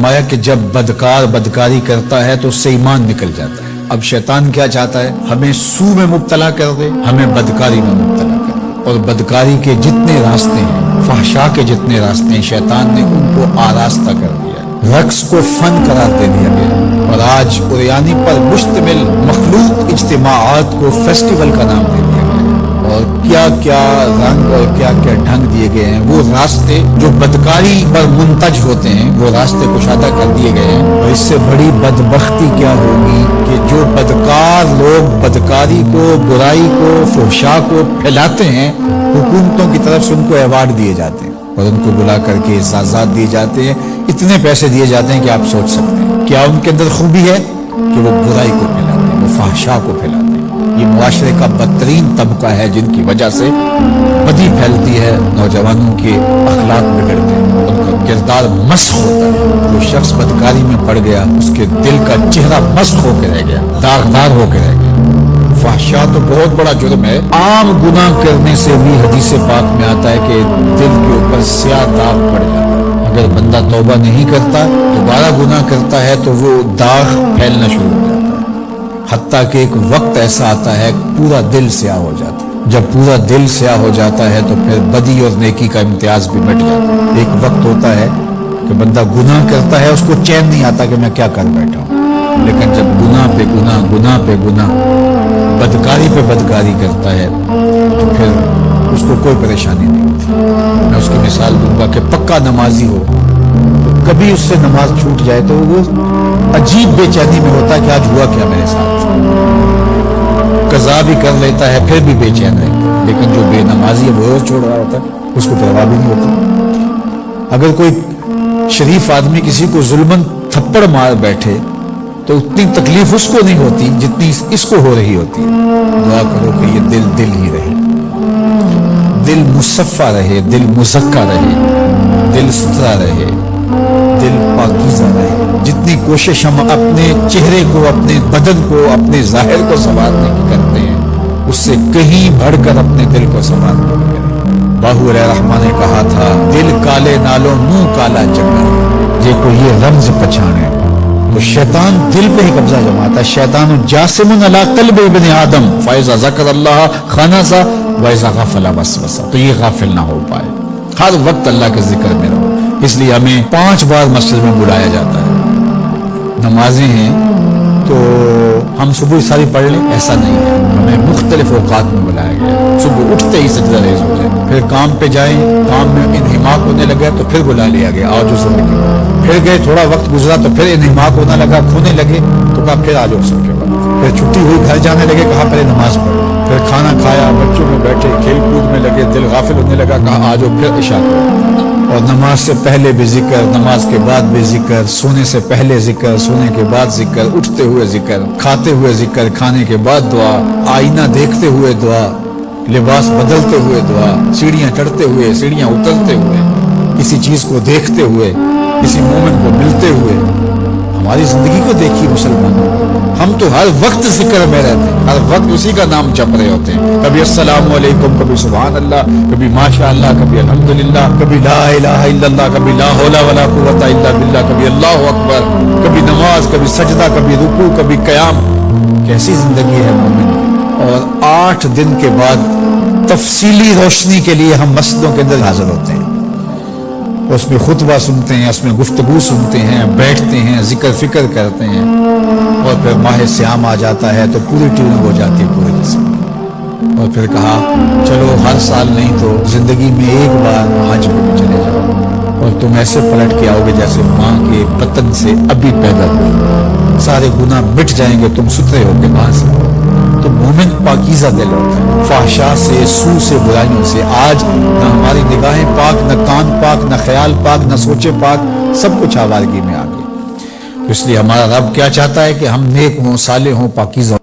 फरमाया कि जब बदकार बदकारी करता है तो उससे ईमान निकल जाता है। अब शैतान क्या चाहता है, हमें सू में मुब्तला कर दे, हमें बदकारी में मुब्तला कर दे। और बदकारी के जितने रास्ते हैं, फहशा के जितने रास्ते हैं, शैतान ने उनको आरास्ता कर दिया, रक्स को फन करार दे दिया गया। और आज उरियानी पर मुश्तमिल मखलूक इज्तिमाआत को फेस्टिवल का नाम दे दिया गया। और क्या क्या रंग और क्या क्या ढंग दिए गए हैं। वो रास्ते जो बदकारी पर मुंतज होते हैं, वो रास्ते कुशादा कर दिए गए हैं। और इससे बड़ी बदबख्ती क्या होगी कि जो बदकार लोग बदकारी को, बुराई को, फहशा को फैलाते हैं, हुकूमतों की तरफ से उनको अवार्ड दिए जाते हैं और उनको बुला करके इजाज़त दिए जाते हैं। इतने पैसे दिए जाते हैं कि आप सोच सकते हैं क्या उनके अंदर खूबी है कि वो बुराई को फैलाते हैं, वो फहशा को फैलाते हैं। ये मुआशरे का बदतरीन तबका है जिनकी वजह से बदी फैलती है, नौजवानों के अखलाक बिगड़ते हैं, उनका किरदार मस्ख होता है। जो शख्स बदकारी में पड़ गया, उसके दिल का चेहरा मस्ख होकर रह गया, दागदार होकर रह गया। फहशा तो बहुत बड़ा जुर्म है। आम गुनाह करने से भी हदीस पाक में आता है कि दिल के ऊपर स्याह दाग पड़ जाता है। अगर बंदा तौबा नहीं करता, दोबारा गुनाह करता है तो वो दाग फैलना शुरू हो जाता है। हत्ता कि एक वक्त ऐसा आता है पूरा दिल स्याह हो जाता है। जब पूरा दिल स्याह हो जाता है तो फिर बदी और नेकी का इम्तियाज भी मिट जाता है। एक वक्त होता है कि बंदा गुनाह करता है, उसको चैन नहीं आता कि मैं क्या कर बैठा हूँ। लेकिन जब गुनाह पे गुनाह, गुनाह पे गुनाह, बदकारी पे बदकारी करता है तो फिर उसको कोई परेशानी नहीं होती। मैं उसकी मिसाल दूंगा कि पक्का नमाजी हो, कभी उससे नमाज छूट जाए तो वो अजीब बेचैनी में होता है कि आज हुआ क्या मेरे साथ। कज़ा भी कर लेता है फिर भी बेचैन रहता है। लेकिन जो बेनमाजी है वो रोज छोड़ रहा होता है, उसको परवाह भी नहीं होती। अगर कोई शरीफ आदमी किसी को जुल्मन थप्पड़ मार बैठे तो उतनी तकलीफ उसको नहीं होती जितनी इसको हो रही होती है। दुआ करो कि ये दिल दिल ही रहे, दिल मुसफ़ा रहे, दिल मुज़क्का रहे, दिल सुथरा रहे, दिल पाकीज़ा रहे। जितनी कोशिश हम अपने चेहरे को, अपने बदन को, अपने ज़ाहिर को संवारने की करते हैं, उससे कहीं बढ़कर अपने दिल को संवारने की करें। बाहु रहमान ने कहा था, दिल काले नालों मुंह काला चंगा। ये कोई ये रमज पछाने तो शैतान दिल पे ही कब्जा जमाता है। शैतान जासिमुन अला क़ल्ब इब्न आदम फ़इज़ा ज़करल्लाह ख़नज़ा व इज़ा ग़फ़ला वसवसा। तो ये गाफिल ना हो पाए, हर वक्त अल्लाह के जिक्र में रहो। इसलिए हमें 5 बार मस्जिद में बुलाया जाता है। नमाजें हैं तो हम सुबह सारी पढ़ लें, ऐसा नहीं है। हमें मुख्तलिफ औकात में बुलाया गया। सुबह उठते ही सजदा रेज़ हो जाए, फिर काम पे जाएं, काम में इन्हिमाक होने लगे तो फिर बुला लिया गया, आओ जो जिंदगी। फिर गए, थोड़ा वक्त गुजरा तो फिर इन्हिमाक होने लगा, खोने लगे तो कहा फिर आ जाओ सबके बाद। फिर छुट्टी हुई, घर जाने लगे, कहा पहले नमाज पढ़ो। फिर खाना खाया, बच्चों में बैठे, खेल कूद में लगे, दिल गाफिल होने लगा, कहा आ जाओ फिर इशा करो। और नमाज से पहले भी जिक्र, नमाज के बाद भी जिक्र, सोने से पहले जिक्र, सोने के बाद जिक्र, उठते हुए जिक्र, खाते हुए जिक्र, खाने के बाद दुआ, आईना देखते हुए दुआ, लिबास बदलते हुए दुआ, सीढ़ियां चढ़ते हुए, सीढ़ियां उतरते हुए, किसी चीज को देखते हुए, किसी मोमेंट को मिलते हुए। हमारी जिंदगी को देखिए मुसलमानों, हम तो हर वक्त जिक्र में रहते हैं, हर वक्त उसी का नाम जप रहे होते हैं। कभी अस्सलामु अलैकुम, कभी सुभान अल्लाह, कभी माशा अल्लाह, कभी अल्हम्दुलिल्लाह, कभी ला इलाहा इल्लल्लाह, कभी ला हौला वला कुव्वता इल्ला बिल्लाह, कभी अल्लाहु अकबर, कभी नमाज, कभी सजदा, कभी रुकू, कभी क़याम। कैसी जिंदगी है मोमिन की। और 8 दिन के बाद तफसीली रोशनी के लिए हम मस्जिदों के अंदर हाजिर होते हैं, उसमें खुतबा सुनते हैं, उसमें गुफ्तगू सुनते हैं, बैठते हैं, जिक्र फिक्र करते हैं। और फिर माह सियाम आ जाता है तो पूरी ट्यूनिंग हो जाती है पूरे जिस्म। और फिर कहा चलो हर साल नहीं तो जिंदगी में एक बार हज पे भी चले जाओ और तुम ऐसे पलट के आओगे जैसे माँ के बतन से अभी पैदा हुए। सारे गुनाह मिट जाएंगे, तुम सुथरे होगे वहां से। तो मोमिन पाकीज़ा दिल होता है, फाहशा से, सू से, बुराइयों से। आज न हमारी निगाहें पाक, न कान पाक, न ख्याल पाक, न सोचे पाक, सब कुछ आवारगी में आ गई। इसलिए हमारा रब क्या चाहता है कि हम नेक हों, साले हों, पाकीज़ा